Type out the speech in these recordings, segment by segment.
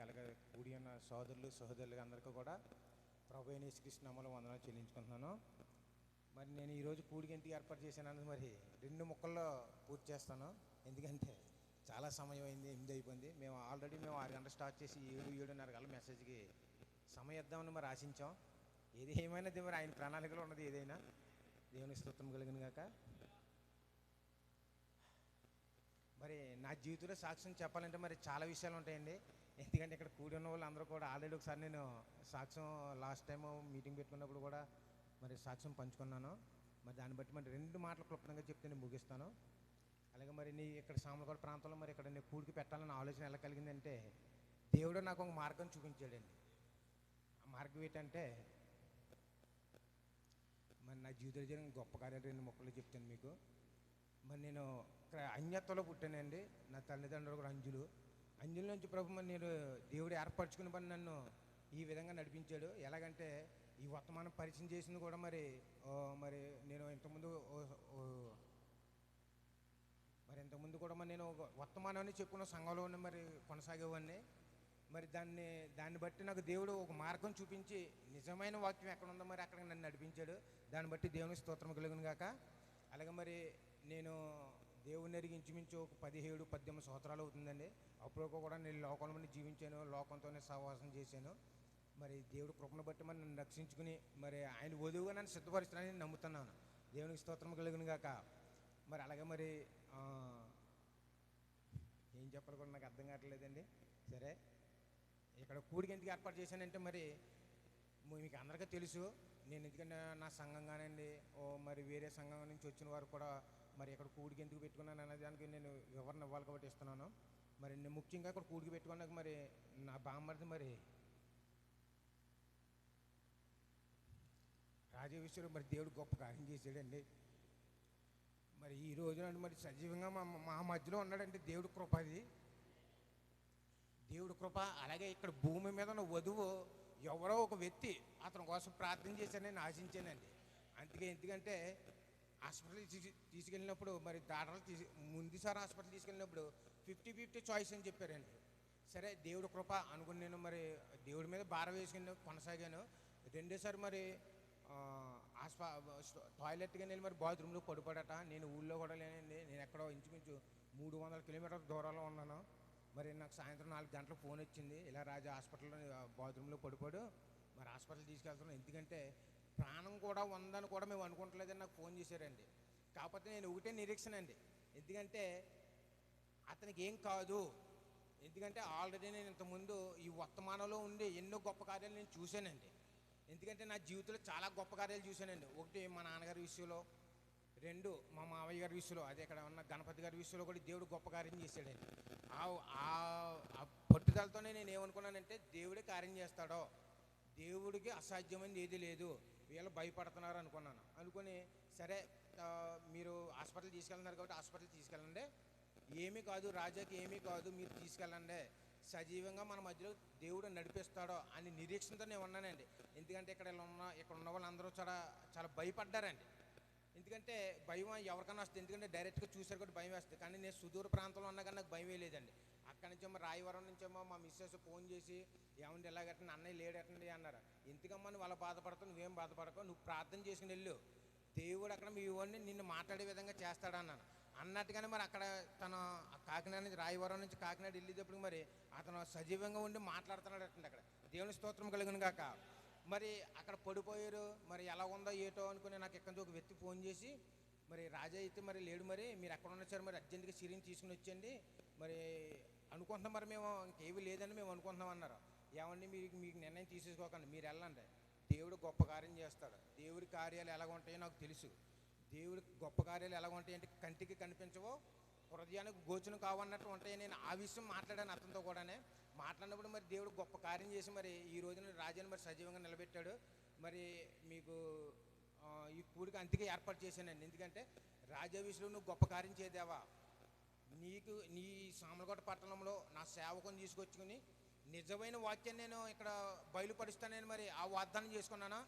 అలాగే కూడి ఉన్న సోదరులు సహోదరులు అందరికీ కూడా ప్రభువైన యేసుక్రీస్తు నామములో వందనాలు చెల్లించుకుంటున్నాను. మరి నేను ఈరోజు కూడికి ఎందుకు ఏర్పాటు చేశాను మరి 2 ముక్కల్లో పూర్తి చేస్తాను. ఎందుకంటే చాలా సమయం అయింది, 8 అయిపోయింది. మేము 6 గంటలు స్టార్ట్ చేసి 7:30 కల్లా మెసేజ్కి సమయం ఇద్దామని మరి ఆశించాం. ఏది ఏమైనా మరి ఆయన ప్రణాళికలో ఉన్నది ఏదైనా దేవుని స్తోత్రం కలిగిన గాక. మరి నా జీవితంలో సాక్ష్యం చెప్పాలంటే మరి చాలా విషయాలు ఉంటాయండి. ఎందుకంటే ఇక్కడ కూడి ఉన్న వాళ్ళు అందరూ కూడా ఆల్రెడీ ఒకసారి నేను సాక్ష్యం లాస్ట్ టైం మీటింగ్ పెట్టుకున్నప్పుడు కూడా మరి సాక్ష్యం పంచుకున్నాను. మరి దాన్ని బట్టి మరి 2 మాటలు క్లుప్తంగా చెప్తే నేను ముగిస్తాను. అలాగే మరి ఇక్కడ సామలకోట ప్రాంతంలో మరి ఇక్కడ నేను కూడికి పెట్టాలన్న ఆలోచన ఎలా కలిగిందంటే దేవుడు నాకు ఒక మార్గం చూపించాడండి. ఆ మార్గం ఏంటంటే మరి నా జీవితంలో జరిగిన గొప్ప కార్యాలు 2 ముక్కలు చెప్తాను మీకు. మరి నేను ఇక్కడ అన్యత్వలో పుట్టానండి. నా తల్లిదండ్రులు కూడా అంజుల నుంచి ప్రభు మరి నేను దేవుడు ఏర్పరచుకుని పని నన్ను ఈ విధంగా నడిపించాడు. ఎలాగంటే ఈ వర్తమానం పరిచయం చేసింది కూడా మరి నేను ఇంతకుముందు కూడా మరి నేను వర్తమానాన్ని చెప్పుకున్న సంఘంలో ఉన్న మరి కొనసాగేవాడిని. మరి దాన్ని బట్టి నాకు దేవుడు ఒక మార్గం చూపించి నిజమైన వాక్యం ఎక్కడ ఉందో మరి అక్కడికి నన్ను నడిపించాడు. దాన్ని బట్టి దేవుని స్తోత్రం కలుగును గాక. అలాగే మరి నేను దేవుని ఎరిగి ఇంచుమించు ఒక 17-18 సంవత్సరాలు అవుతుందండి. అప్పుడు కూడా నేను లోకంలో జీవించాను, లోకంతోనే సహవాసం చేశాను. మరి దేవుడు కృపను బట్టి మరి నన్ను రక్షించుకుని మరి ఆయన వధువుగా నన్ను సిద్ధపరుస్తానని నమ్ముతున్నాను. దేవునికి స్తోత్రం కలుగును గాక. మరి అలాగే మరి ఏం చెప్పాలి కూడా నాకు అర్థం కావట్లేదండి. సరే, ఇక్కడ కూడికి ఎందుకు ఏర్పాటు చేశానంటే మరి మీకు అందరికీ తెలుసు. నేను ఎందుకంటే నా సంఘం కానండి మరి వేరే సంఘం నుంచి వచ్చిన వారు కూడా మరి ఇక్కడ కూడికి ఎందుకు పెట్టుకున్నాను అనే దానికి నేను వివరణ ఇవ్వాలి కాబట్టి ఇస్తున్నాను. మరి నేను ముఖ్యంగా ఇక్కడ కూడికి పెట్టుకున్నాక మరి నా బామ్మర్ది మరి రాజేశ్వరి మరి దేవుడు గొప్ప కార్యం చేశాడండి. మరి ఈ రోజున మరి సజీవంగా మా మధ్యలో ఉన్నాడంటే దేవుడి కృప. అది దేవుడి కృప. అలాగే ఇక్కడ భూమి మీద ఉన్న వధువు ఎవరో ఒక వ్యక్తి అతని కోసం ప్రార్థన చేశానని నేను ఆశించానండి. ఎందుకంటే హాస్పిటల్కి తీసుకెళ్ళినప్పుడు మరి ముందుసారి హాస్పిటల్ తీసుకెళ్ళినప్పుడు 50-50 చాయిస్ అని చెప్పారండి. సరే, దేవుడి కృప అనుకుని నేను మరి దేవుడి మీద భారం వేసుకుని కొనసాగాను. రెండోసారి మరి టాయిలెట్కి వెళ్ళి మరి బాత్రూంలో పడిపోడట. నేను ఊళ్ళో కూడా లేనండి. నేను ఎక్కడో ఇంచుమించు 300 కిలోమీటర్ల దూరంలో ఉన్నాను. మరి నాకు సాయంత్రం 4 గంటలకు ఫోన్ వచ్చింది, ఇలా రాజా హాస్పిటల్లో బాత్రూంలో పడిపోడు, మరి హాస్పిటల్ తీసుకెళ్తున్నాను. ఎందుకంటే ప్రాణం కూడా ఉందని కూడా మేము అనుకుంటలేదని నాకు ఫోన్ చేశారండి. కాకపోతే నేను ఒకటే నిరీక్షణ అండి. ఎందుకంటే అతనికి ఏం కాదు. ఎందుకంటే ఆల్రెడీ నేను ఇంతకుముందు ఈ వర్తమానంలో ఉండి ఎన్నో గొప్ప కార్యాలు నేను చూశానండి. ఎందుకంటే నా జీవితంలో చాలా గొప్ప కార్యాలు చూశానండి. ఒకటి మా నాన్నగారి విషయంలో, 2 మా మావయ్య గారి విషయంలో, అదే ఇక్కడ ఉన్న గణపతి గారి విషయంలో కూడా దేవుడు గొప్ప కార్యం చేశాడండి. ఆ పట్టుదలతోనే నేను ఏమనుకున్నానంటే దేవుడే కార్యం చేస్తాడో, దేవుడికి అసాధ్యమైనది ఏది లేదు, వీళ్ళు భయపడుతున్నారు అనుకుని సరే మీరు హాస్పిటల్ తీసుకెళ్తున్నారు కాబట్టి హాస్పిటల్ తీసుకెళ్ళండి, ఏమీ కాదు, రాజాకి ఏమీ కాదు, మీరు తీసుకెళ్ళండి, సజీవంగా మన మధ్యలో దేవుడు నడిపిస్తాడో అని నిరీక్షణతో నేను ఉన్నానండి. ఎందుకంటే ఇక్కడ ఉన్న వాళ్ళందరూ చాలా భయపడ్డారండి. ఎందుకంటే భయం ఎవరికైనా వస్తుంది. ఎందుకంటే డైరెక్ట్గా చూసారు కూడా భయం వేస్తుంది. కానీ నేను సుదూర ప్రాంతంలో ఉన్నా కానీ నాకు భయం వేయలేదండి. అక్కడి నుంచేమో రాయవరం నుంచేమో మా మిస్సెస్ ఫోన్ చేసి ఏమంటే ఎలాగట్టండి, అన్నయ్య లేడటండి అన్నారు. ఎందుకమ్మా నువ్వు అలా బాధపడతావు, నువ్వేం బాధపడకో, నువ్వు ప్రార్థన చేసుకుని వెళ్ళు, దేవుడు అక్కడ మీ వాడిని నిన్ను మాట్లాడే విధంగా చేస్తాడన్నాను. అన్నట్టుగానే మరి అక్కడ తను కాకినాడ నుంచి రాయవరం నుంచి కాకినాడ వెళ్ళేటప్పుడు మరి అతను సజీవంగా ఉండి మాట్లాడుతున్నాడటండి. అక్కడ దేవుని స్తోత్రం కలుగును గాక. మరి అక్కడ పడిపోయారు. మరి ఎలా ఉందో ఏటో అనుకుని నాకు ఎక్కడి నుంచి ఒక వ్యక్తి ఫోన్ చేసి మరి రాజా అయితే మరి లేడు, మరి మీరు ఎక్కడ ఉన్నారు, మరి అర్జెంట్గా సిరిని తీసుకుని వచ్చండి, మరి అనుకుంటున్నాం, మరి మేము ఇంకేమీ లేదని మేము అనుకుంటున్నాం అన్నారు. ఏమండి మీకు నిర్ణయం తీసేసుకోకండి, మీరు వెళ్ళండి, దేవుడు గొప్ప కార్యం చేస్తాడు. దేవుడి కార్యాలు ఎలాగ ఉంటాయో నాకు తెలుసు. దేవుడి గొప్ప కార్యాలు ఎలాగ ఉంటాయంటే కంటికి కనిపించవో హృదయానికి గోచరం కావన్నట్టు ఉంటాయి. నేను ఆ విషయం మాట్లాడాను అతనితో కూడానే. మాట్లాడినప్పుడు మరి దేవుడు గొప్ప కార్యం చేసి మరి ఈ రోజున రాజాని మరి సజీవంగా నిలబెట్టాడు. మరి మీకు ఈ కూడికి అందుకే ఏర్పాటు చేశానండి. ఎందుకంటే రాజా విషయంలో నువ్వు గొప్ప కార్యం చేదేవా, నీ సామలకోట పట్టణంలో నా సేవకుని తీసుకొచ్చుకుని నిజమైన వాక్యాన్ని నేను ఇక్కడ బయలుపరుస్తానని మరి ఆ వాగ్దానం చేసుకున్నాను.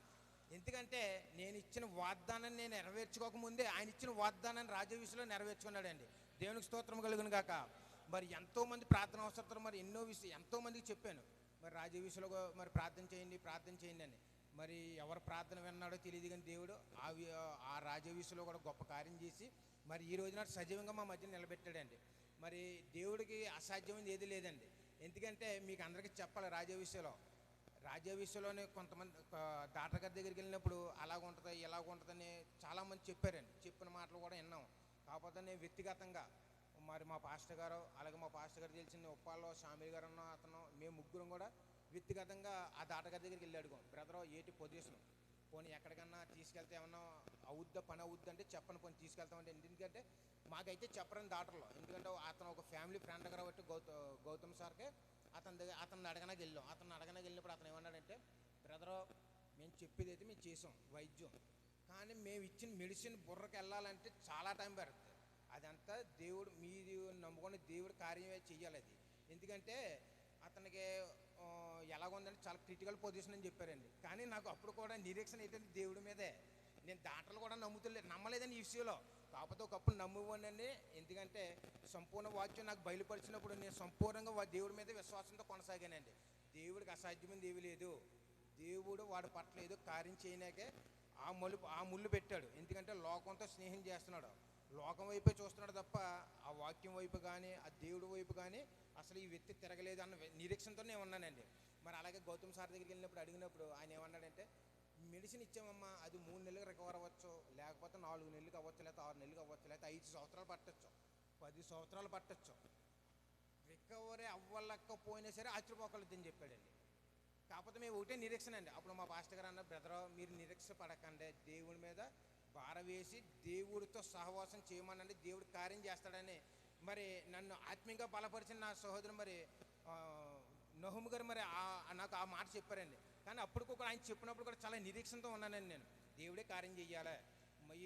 ఎందుకంటే నేను ఇచ్చిన వాగ్దానాన్ని నేను నెరవేర్చుకోకముందే ఆయన ఇచ్చిన వాగ్దానాన్ని రాజా విషయంలో నెరవేర్చుకున్నాడండి. దేవునికి స్తోత్రం కలుగును గాక. మరి ఎంతోమంది ప్రార్థన అవసరతలు మరి ఎన్నో విషయం ఎంతోమందికి చెప్పాను. మరి రాజ్య విషయంలో మరి ప్రార్థన చేయండి ప్రార్థన చేయండి అని. మరి ఎవరు ప్రార్థన విన్నాడో తెలియదు కానీ దేవుడు ఆ రాజ్య విషయంలో కూడా గొప్ప కార్యం చేసి మరి ఈ రోజున సజీవంగా మా మధ్య నిలబెట్టాడండి. మరి దేవుడికి అసాధ్యమైనది ఏది లేదండి. ఎందుకంటే మీకు అందరికీ చెప్పాలి, రాజ్య విషయంలోనే కొంతమంది డాక్టర్ గారి దగ్గరికి వెళ్ళినప్పుడు అలాగుంటుంది ఇలాగుంటుందని చాలామంది చెప్పారండి. చెప్పిన మాటలు కూడా విన్నాం. కాకపోతే నేను వ్యక్తిగతంగా మరి మా పాస్టర్ గారు అలాగే మా పాస్టర్ గారు తెలిసిన ఉప్పాల్లో షామీల్ గారు అన్న అతను మేము ముగ్గురం కూడా వ్యక్తిగతంగా ఆ డాక్టర్ గారి దగ్గరికి వెళ్ళి అడుగుం, బ్రదర్ ఏటి పొజిషన్ పోనీ ఎక్కడికన్నా తీసుకెళ్తే ఏమన్నా అవుద్దా పని అవుద్ది అంటే చెప్పని పోనీ తీసుకెళ్తామంటే. ఎందుకంటే మాకైతే చెప్పరని డాక్టర్లో, ఎందుకంటే అతను ఒక ఫ్యామిలీ ఫ్రెండ్ కాబట్టి గౌతమ్ సార్కే అతన్ని అడగనాకి వెళ్ళాం. వెళ్ళినప్పుడు అతను ఏమన్నాడంటే, బ్రదరు మేము చెప్పేది అయితే మేము చేసాం వైద్యం, కానీ మేము ఇచ్చిన మెడిసిన్ బుర్రకి వెళ్ళాలంటే చాలా టైం పడుతుంది. అదంతా దేవుడు మీరు నమ్ముకుని దేవుడు కార్యమే చెయ్యాలి అది. ఎందుకంటే అతనికి ఎలాగుందంటే చాలా క్రిటికల్ పొజిషన్ అని చెప్పారండి. కానీ నాకు అప్పుడు కూడా నిరీక్షణ ఏంటంటే దేవుడి మీదే. నేను డాక్టర్లు కూడా నమ్మలేదని ఈ విషయంలో. కాకపోతే ఒకప్పుడు నమ్ముకోండి, ఎందుకంటే సంపూర్ణ వాక్యం నాకు బయలుపరిచినప్పుడు నేను సంపూర్ణంగా దేవుడి మీద విశ్వాసంతో కొనసాగానండి. దేవుడికి అసాధ్యమైనది ఏమీ లేదు. దేవుడు వాడి పట్ల ఏదో కార్యం చేయనాకే ఆ ముళ్ళు పెట్టాడు. ఎందుకంటే లోకంతో స్నేహం చేస్తున్నాడు, లోకం వైపే చూస్తున్నాడు తప్ప ఆ వాక్యం వైపు కానీ ఆ దేవుడి వైపు కానీ అసలు ఈ వ్యక్తి తిరగలేదు అన్న నిరీక్షణతో నేను ఉన్నానండి. మరి అలాగే గౌతమ్ సార్ దగ్గరికి వెళ్ళినప్పుడు అడిగినప్పుడు ఆయన ఏమన్నాడంటే, మెడిసిన్ ఇచ్చామమ్మా, అది 3 నెలలకు రికవర్ అవ్వచ్చు, లేకపోతే 4 నెలలకు అవ్వచ్చు, లేకపోతే 6 నెలలకు అవ్వచ్చు, లేకపోతే 5 సంవత్సరాలు పట్టచ్చు, 10 సంవత్సరాలు పట్టచ్చు. రికవరీ అవ్వలేకపోయినా సరే ఆశ్చర్యపోకలేదని చెప్పాడండి. కాకపోతే మేము ఒకటే నిరీక్షణ అండి. అప్పుడు మా పాస్టర్ గారు అన్న, బ్రదర్ మీరు నిరీక్ష పడకండి, దేవుడి మీద భారం వేసి దేవుడితో సహవాసం చేయమనండి, దేవుడు కార్యం చేస్తాడని మరి నన్ను ఆత్మీయంగా బలపరిచిన నా సహోదరు మరి నహుము గారు మరి నాకు ఆ మాట చెప్పారండి. కానీ అప్పుడు కూడా ఆయన చెప్పినప్పుడు కూడా చాలా నిరీక్షణతో ఉన్నానండి. నేను దేవుడే కార్యం చెయ్యాలి,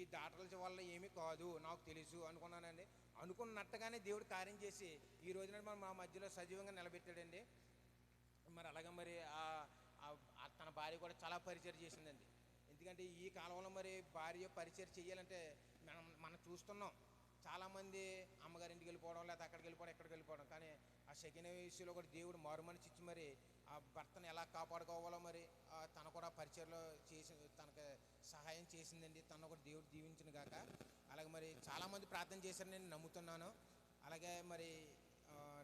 ఈ డాక్టర్ల వల్ల ఏమీ కాదు నాకు తెలుసు అనుకున్నానండి. అనుకున్నట్టుగానే దేవుడు కార్యం చేసి ఈ రోజున మా మధ్యలో సజీవంగా నిలబెట్టాడండి. మరి అలాగే మరి తన భార్య కూడా చాలా పరిచయం చేసిందండి. ఎందుకంటే ఈ కాలంలో మరి భార్య పరిచయం చేయాలంటే మనం చూస్తున్నాం, చాలామంది అమ్మగారింటికి వెళ్ళిపోవడం, లేకపోతే అక్కడికి వెళ్ళిపోవడం ఎక్కడికి వెళ్ళిపోవడం. కానీ ఆ సెకండ్ విషయంలో కూడా దేవుడు మారు మనసు ఇచ్చి మరి ఆ భర్తను ఎలా కాపాడుకోవాలో మరి తను కూడా పరిచయలో చేసి తనకు సహాయం చేసిందండి. తను కూడా దేవుడు దీవించిన గాక. అలాగే మరి చాలామంది ప్రార్థన చేశారని నేను నమ్ముతున్నాను. అలాగే మరి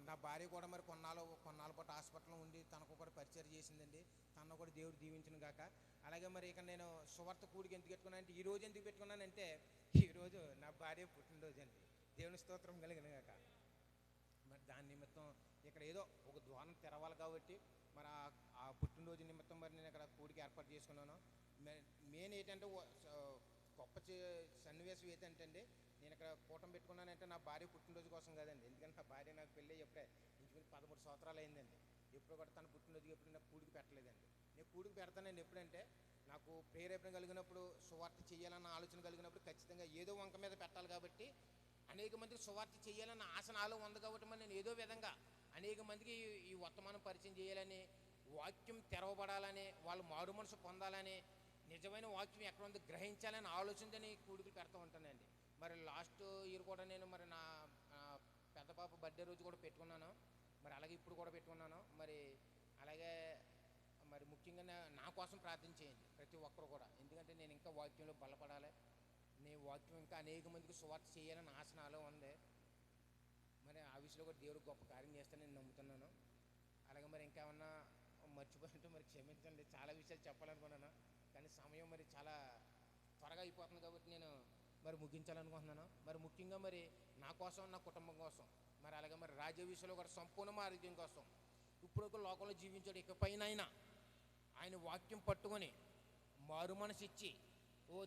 నా భార్య కూడా మరి కొన్నాళ్ళ పాటు హాస్పిటల్లో ఉండి తనకు కూడా పరిచయం చేసిందండి. తను కూడా దేవుడు దీవించిన గాక. అలాగే మరి ఇక నేను సువార్త కూడికి ఎందుకు పెట్టుకున్నానంటే, ఈరోజు ఎందుకు పెట్టుకున్నానంటే, ఈరోజు నా భార్య పుట్టినరోజు అండి. దేవుని స్తోత్రం కలిగిన గాక. మరి దాని నిమిత్తం ఇక్కడ ఏదో ఒక ద్వారం తెరవాలి కాబట్టి మరి ఆ పుట్టినరోజు నిమిత్తం మరి నేను ఇక్కడ కూడికి ఏర్పాటు చేసుకున్నాను. మెయిన్ ఏంటంటే గొప్ప సన్నివేశం ఏంటంటే అండి, నేను ఇక్కడ కూటమి పెట్టుకున్నానంటే నా భార్య పుట్టినరోజు కోసం కాదండి. ఎందుకంటే నా భార్య నాకు పెళ్ళి ఎప్పుడే ఇంచుమించు 13 సంవత్సరాలు అయిందండి. ఎప్పుడు కూడా తన పుట్టినరోజుకి ఎప్పుడు నాకు కూడికి పెట్టలేదండి. నేను కూడికి పెడతానండి ఎప్పుడంటే నాకు ప్రేరేపణ కలిగినప్పుడు, సువార్త చేయాలన్న ఆలోచన కలిగినప్పుడు ఖచ్చితంగా ఏదో వంక మీద పెట్టాలి. కాబట్టి అనేక మందికి సువార్త చేయాలన్న ఆశనాలు ఉంది కాబట్టి మరి నేను ఏదో విధంగా అనేక మందికి ఈ వర్తమానం పరిచయం చేయాలని, వాక్యం తెరవబడాలని, వాళ్ళు మారు మనసు పొందాలని, నిజమైన వాక్యం ఎక్కడ ఉంది గ్రహించాలని ఆలోచనని కూడికి పెడతా ఉంటానండి. మరి లాస్ట్ ఇయర్ కూడా నేను మరి నా పెద్ద పాప బర్త్డే రోజు కూడా పెట్టుకున్నాను. మరి అలాగే ఇప్పుడు కూడా పెట్టుకున్నాను. మరి అలాగే మరి ముఖ్యంగా నా కోసం ప్రార్థన చేయండి ప్రతి ఒక్కరు కూడా. ఎందుకంటే నేను ఇంకా వాక్యంలో బలపడాలి, నేను వాక్యం ఇంకా అనేక మందికి సువార్త చేయాలని ఆశనాలో ఉంది. మరి ఆ విషయంలో కూడా దేవుడు గొప్ప కార్యం చేస్తానని నేను నమ్ముతున్నాను. అలాగే మరి ఇంకేమన్నా మర్చిపోయింటే మరి క్షమించండి. చాలా విషయాలు చెప్పాలనుకున్నాను కానీ సమయం మరి చాలా త్వరగా అయిపోతుంది కాబట్టి నేను మరి ముగించాలనుకుంటున్నాను. మరి ముఖ్యంగా మరి నా కోసం, నా కుటుంబం కోసం, మరి అలాగే మరి రాజ్య విషయంలో కూడా సంపూర్ణ ఆరోగ్యం కోసం ఇప్పుడు ఒక లోకంలో జీవించాడు. ఇకపైన ఆయన వాక్యం పట్టుకొని మారు మనసు ఇచ్చి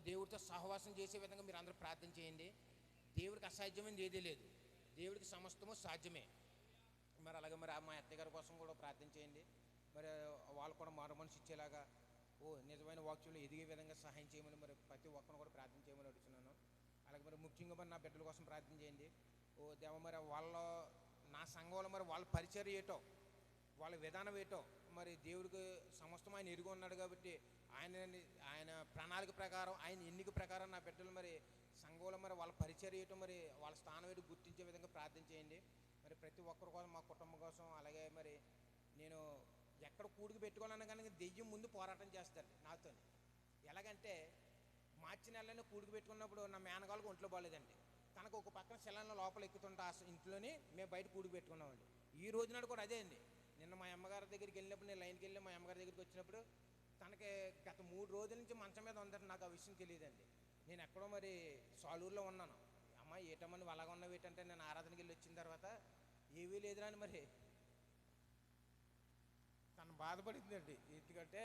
దేవుడితో సహవాసం చేసే విధంగా మీరు అందరూ ప్రార్థన చేయండి. దేవుడికి అసాధ్యమైనది ఏదీ లేదు, దేవుడికి సమస్తము సాధ్యమే. మరి అలాగే మరి మా అత్తయ్య గారి కోసం కూడా ప్రార్థన చేయండి. మరి వాళ్ళు కూడా మారు మనసు ఇచ్చేలాగా నిజమైన వాక్యంలో ఎదిగే విధంగా సహాయం చేయమని మరి ప్రతి ఒక్కరిని కూడా ప్రార్థన చేయమని అడుగుతున్నాను. అలాగే మరి ముఖ్యంగా మరి నా బిడ్డల కోసం ప్రార్థన చేయండి. దేవ మరి నా సంఘంలో మరి వాళ్ళ పరిచయం ఏటో, వాళ్ళ విధానం ఏటో మరి దేవుడికి సమస్తం ఆయన ఎరుగు ఉన్నాడు కాబట్టి ఆయన ప్రణాళిక ప్రకారం, ఆయన ఎన్నిక ప్రకారం నా బిడ్డలు మరి సంఘంలో మరి వాళ్ళ పరిచయం ఏటో, మరి వాళ్ళ స్థానం ఏటో గుర్తించే విధంగా ప్రార్థన చేయండి. మరి మరి ప్రతి ఒక్కరి కోసం, మా కుటుంబం కోసం, అలాగే మరి నేను ఎక్కడ కూడికి పెట్టుకోవాలన్నా కానీ దెయ్యం ముందు పోరాటం చేస్తాడు నాతో. ఎలాగంటే మార్చి నెలలో కూడికి పెట్టుకున్నప్పుడు నా మేనగాళ్ళకి ఒంట్లో బాగాలేదండి. తనకు ఒక పక్కన శిలను లోపల ఎక్కుతుంటే ఆ ఇంట్లోని మేము బయట కూడికి పెట్టుకున్నామండి. ఈ రోజు నాడు కూడా అదే అండి. నిన్న మా అమ్మగారి దగ్గరికి వెళ్ళినప్పుడు, నేను లైన్కి వెళ్ళి మా అమ్మగారి దగ్గరికి వచ్చినప్పుడు తనకి గత 3 రోజుల నుంచి మంచం మీద ఉందంటే నాకు ఆ విషయం తెలియదండి. నేను ఎక్కడో మరి సాలూరులో ఉన్నాను. అమ్మ ఏటమ్మా నువ్వు అలాగ ఉన్నావు ఏంటంటే, నేను ఆరాధనకి వెళ్ళి వచ్చిన తర్వాత ఏమీ లేదురా అని మరి తను బాధపడిందండి. ఎందుకంటే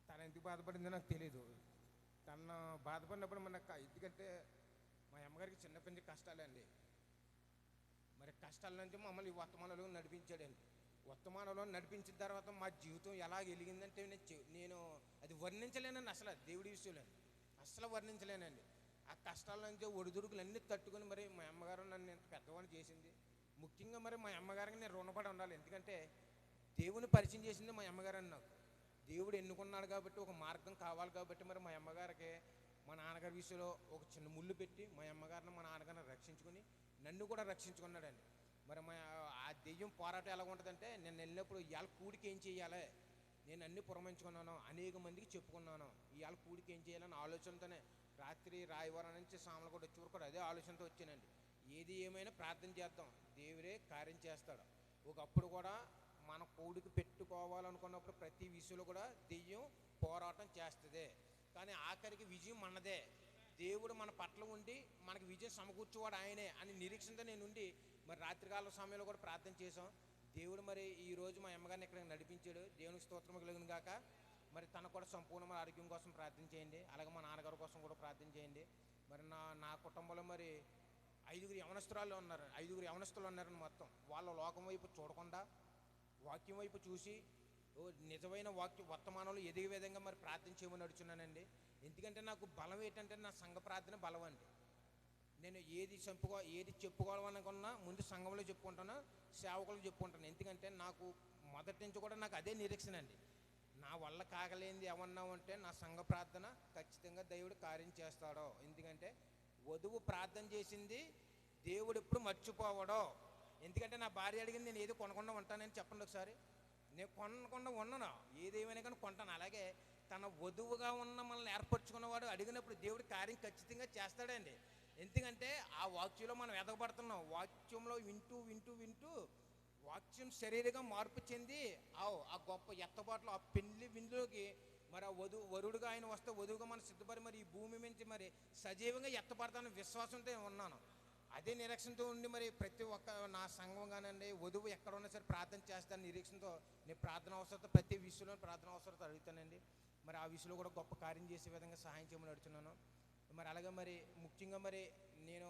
తను ఎందుకు బాధపడిందో నాకు తెలియదు. తను బాధపడినప్పుడు మన ఎందుకంటే మా అమ్మగారికి చిన్నప్పటి నుంచి కష్టాలండి. మరి కష్టాల నుంచి మమ్మల్ని వర్తమానంలో నడిపించాడండి. వర్తమానంలో నడిపించిన తర్వాత మా జీవితం ఎలా వెలిగిందంటే నేను అది వర్ణించలేనండి. అసలు దేవుడి విషయంలో అసలు వర్ణించలేనండి. ఆ కష్టాల నుంచి ఒడిదుడుకులు అన్నీ తట్టుకొని మరి మా అమ్మగారు నన్ను ఇంత పెద్దవాడిని చేసింది. ముఖ్యంగా మరి మా అమ్మగారికి నేను రుణపడి ఉండాలి. ఎందుకంటే దేవుని పరిచయం చేసింది మా అమ్మగారని. నాకు దేవుడు ఎన్నుకున్నాడు కాబట్టి, ఒక మార్గం కావాలి కాబట్టి మరి మా అమ్మగారికి మా నాన్నగారి విషయంలో ఒక చిన్న ముళ్ళు పెట్టి మా అమ్మగారిని మా నాన్నగారిని రక్షించుకుని నన్ను కూడా రక్షించుకున్నాడండి. మరి ఆ దెయ్యం పోరాటం ఎలా ఉంటుందంటే, నేను వెళ్ళినప్పుడు ఇవాళ కూడికి ఏం చేయాలి, నేను అన్ని పురమించుకున్నాను, అనేక మందికి చెప్పుకున్నాను. ఇవాళ కూడికి ఏం చేయాలని ఆలోచనతోనే రాత్రి రాయవరం నుంచి సామలు కూడా వచ్చి కూడా అదే ఆలోచనతో వచ్చానండి. ఏది ఏమైనా ప్రార్థన చేద్దాం, దేవుడే కార్యం చేస్తాడు. ఒకప్పుడు కూడా మన కూడికి పెట్టుకోవాలనుకున్నప్పుడు ప్రతి విషయంలో కూడా దెయ్యం పోరాటం చేస్తుంది. కానీ ఆఖరికి విజయం మనదే. దేవుడు మన పట్ల ఉండి మనకి విజయం సమకూర్చేవాడు ఆయనే అని నిరీక్షణతో నేను ఉండి మరి రాత్రికాల సమయంలో కూడా ప్రార్థన చేసాం. దేవుడు మరి ఈరోజు మా అమ్మగారిని ఇక్కడ నడిపించాడు. దేవునికి స్తోత్రం కలుగును గాక. మరి తనకు కూడా సంపూర్ణమైన ఆరోగ్యం కోసం ప్రార్థన చేయండి. అలాగే మా నాన్నగారి కోసం కూడా ప్రార్థన చేయండి. మరి నా కుటుంబంలో మరి 5 యవనస్తురాలు ఉన్నారు. 5 యవనస్తులు ఉన్నారని మొత్తం. వాళ్ళ లోకం వైపు చూడకుండా వాక్యం వైపు చూసి నిజమైన వర్తమానంలో ఎదిగే విధంగా మరి ప్రార్థన చేయమని నడుచున్నానండి. ఎందుకంటే నాకు బలం ఏంటంటే నా సంఘ ప్రార్థన బలం అండి. నేను ఏది చెప్పుకోవాలనుకున్నా ముందు సంఘంలో చెప్పుకుంటాను, సేవకులకు చెప్పుకుంటాను. ఎందుకంటే నాకు మొదటి నుంచి కూడా నాకు అదే నిరీక్షణ అండి. నా వల్ల కాగలేంది ఏమన్నా ఉంటే నా సంఘ ప్రార్థన ఖచ్చితంగా దేవుడు కార్యం చేస్తాడో. ఎందుకంటే వధువు ప్రార్థన చేసింది దేవుడు ఎప్పుడు మర్చిపోవడో. ఎందుకంటే నా భార్య అడిగింది నేను ఏది కొనకుండా ఉంటానని చెప్పండి ఒకసారి. నేను కొనకుండా ఉన్నాను, ఏదేమైనా కానీ కొంటాను. అలాగే తన వధువుగా ఉన్న మనల్ని ఏర్పరచుకున్నవాడు అడిగినప్పుడు దేవుడు కార్యం ఖచ్చితంగా చేస్తాడండి. ఎందుకంటే ఆ వాక్యంలో మనం ఎదగబడుతున్నాం. వాక్యంలో వింటూ వింటూ వింటూ వాక్యం శరీరంగా మార్పు చెంది ఆ గొప్ప ఎత్తబాటులో ఆ పెళ్లి విందులోకి మరి ఆ వరుడుగా ఆయన వస్తే వధువుగా మనం సిద్ధపడి మరి ఈ భూమి నుంచి మరి సజీవంగా ఎత్తపడతానని విశ్వాసంతో ఉన్నాను. అదే నిరీక్షణతో ఉండి మరి ప్రతి ఒక్క నా సంఘం కానండి వధువు ఎక్కడ ఉన్నా సరే ప్రార్థన చేస్తాను నిరీక్షణతో. నేను ప్రార్థన అవసరత ప్రతి విషయంలో ప్రార్థన అవసరత అడుగుతానండి. మరి ఆ విషయంలో కూడా గొప్ప కార్యం చేసే విధంగా సహాయం చేయమని అడుగుతున్నాను. మరి అలాగే మరి ముఖ్యంగా మరి నేను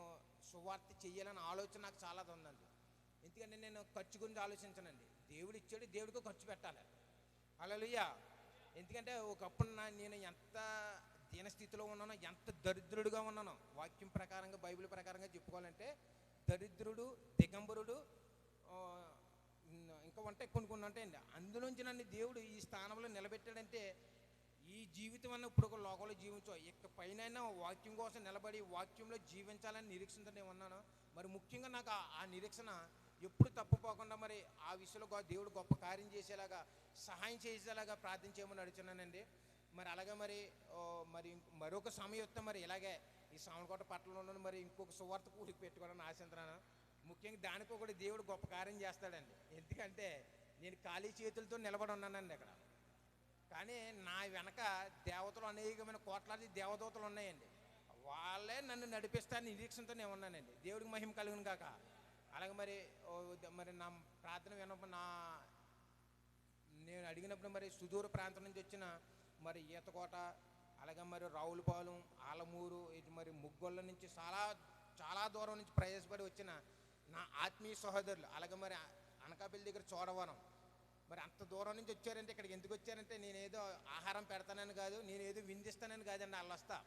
సువార్త చెయ్యాలన్న ఆలోచన నాకు చాలా ఉందండి. ఎందుకంటే నేను ఖర్చు గురించి ఆలోచించనండి. దేవుడు ఇచ్చాడు, దేవుడికి ఖర్చు పెట్టాలి. హల్లెలూయా. ఎందుకంటే ఒకప్పుడు నేను ఎంత దీనస్థితిలో ఉన్నానో, ఎంత దరిద్రుడుగా ఉన్నానో, వాక్యం ప్రకారంగా బైబిల్ ప్రకారంగా చెప్పుకోవాలంటే దరిద్రుడు, దిగంబరుడు, ఇంకా ఉంటే కొన్ని ఉంటాయండి. అందులోంచి నన్ను దేవుడు ఈ స్థానంలో నిలబెట్టాడంటే ఈ జీవితం అన్న ఇప్పుడు ఒక లోకంలో జీవించో ఇక పైన వాక్యం కోసం నిలబడి వాక్యంలో జీవించాలని నిరీక్షణతో నేను ఉన్నాను. మరి ముఖ్యంగా నాకు ఆ నిరీక్షణ ఎప్పుడు తప్పుపోకుండా మరి ఆ విషయంలో దేవుడు గొప్ప కార్యం చేసేలాగా సహాయం చేసేలాగా ప్రార్థన చేయమని అడుగుతున్నానండి. మరి అలాగే మరి మరొక సమయం మరి ఇలాగే ఈ సామలకోట పట్టణంలో మరి ఇంకొక సువార్త కూడికి పెట్టుకోవడానికి ఆశిస్తున్నాను. ముఖ్యంగా దానికి ఒకటి దేవుడు గొప్ప కార్యం చేస్తాడండి. ఎందుకంటే నేను ఖాళీ చేతులతో నిలబడి ఉన్నానండి అక్కడ. కానీ నా వెనక దేవతలు అనేకమైన కోట్లాది దేవదూతలు ఉన్నాయండి. వాళ్ళే నన్ను నడిపిస్తారని నిరీక్షణతో నేను ఉన్నానండి. దేవుడికి మహిమ కలుగును కాక. అలాగే మరి నా ప్రార్థన విన్నప్పుడు నేను అడిగినప్పుడు మరి సుదూర ప్రాంతం నుంచి వచ్చిన మరి ఈతకోట, అలాగే మరి రావులపాలెం, ఆలమూరు, ఇటు మరి ముగ్గొల్ల నుంచి చాలా దూరం నుంచి ప్రయాసపడి వచ్చిన నా ఆత్మీయ సహోదరులు, అలాగే మరి అనకాపల్లి దగ్గర చోడవరం, మరి అంత దూరం నుంచి వచ్చారంటే ఇక్కడికి ఎందుకు వచ్చారంటే నేనేదో ఆహారం పెడతానని కాదు, నేనేదో విందిస్తానని కాదండి. వాళ్ళు వస్తా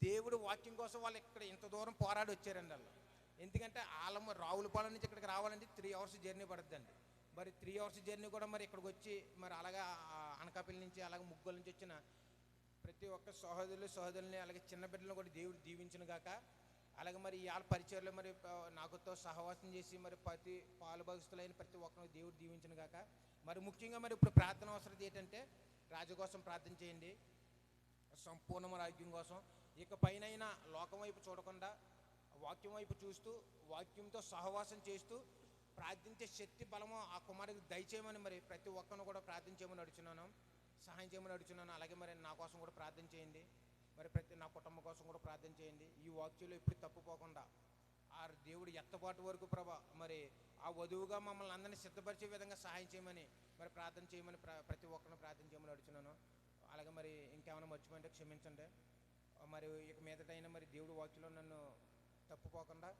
దేవుడు వాక్యం కోసం వాళ్ళు ఇక్కడ ఇంత దూరం పోరాడి వచ్చారండి వాళ్ళు. ఎందుకంటే రావులపాలెం నుంచి ఇక్కడికి రావాలంటే 3 అవర్స్ జర్నీ పడుతుందండి. మరి 3 అవర్స్ జర్నీ కూడా మరి ఇక్కడికి వచ్చి మరి అలాగే అనకాపల్లి నుంచి అలాగే ముగ్గోల నుంచి వచ్చిన ప్రతి ఒక్క సహోదరుల్ని అలాగే చిన్న బిడ్డలను కూడా దేవుడు దీవించును గాక. అలాగే మరి వాళ్ళ పరిచయలో మరి నాకుతో సహవాసం చేసి మరి ప్రతి పాలుభాగస్తులైన ప్రతి ఒక్కరిని దేవుడు దీవించను గాక. మరి ముఖ్యంగా మరి ఇప్పుడు ప్రార్థన అవసరం ఏంటంటే రాజు కోసం ప్రార్థన చేయండి, సంపూర్ణమైన ఆరోగ్యం కోసం. ఇక పైన లోకం వైపు చూడకుండా వాక్యం వైపు చూస్తూ వాక్యంతో సహవాసం చేస్తూ ప్రార్థించే శక్తి బలము ఆ కుమారుడికి దయచేయమని మరి ప్రతి ఒక్కరిని కూడా ప్రార్థన చేయమని అడుగుతున్నాను, సహాయం చేయమని అడుగుతున్నాను. అలాగే మరి నా కోసం కూడా ప్రార్థన చేయండి, మరి ప్రతి నా కుటుంబం కోసం కూడా ప్రార్థన చేయండి. ఈ వాక్యంలో ఎప్పుడు తప్పుపోకుండా ఆ దేవుడు ఎత్తబాటు వరకు ప్రభా మరి ఆ వధువుగా మమ్మల్ని అందరినీ సిద్ధపరిచే విధంగా సహాయం చేయమని మరి ప్రార్థన చేయమని ప్రతి ఒక్కరిని ప్రార్థన చేయమని అడుగుతున్నాను. అలాగే మరి ఇంకేమైనా మర్చిపోయింటే క్షమించండి. మరి ఇక మీదటైనా మరి దేవుడు వాక్యంలో నన్ను తప్పుపోకుండా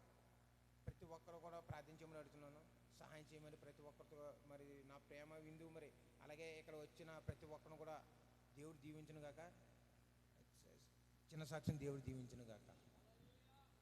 ప్రతి ఒక్కరు కూడా ప్రార్థించమని అడుగుతున్నాను, సహాయం చేయమని ప్రతి ఒక్కరితో మరి నా ప్రేమ విందు మరి అలాగే ఇక్కడ వచ్చిన ప్రతి ఒక్కరిని కూడా దేవుడు దీవించును గాక. చిన్న సాక్ష్యం దేవుడు దీవించును గాక.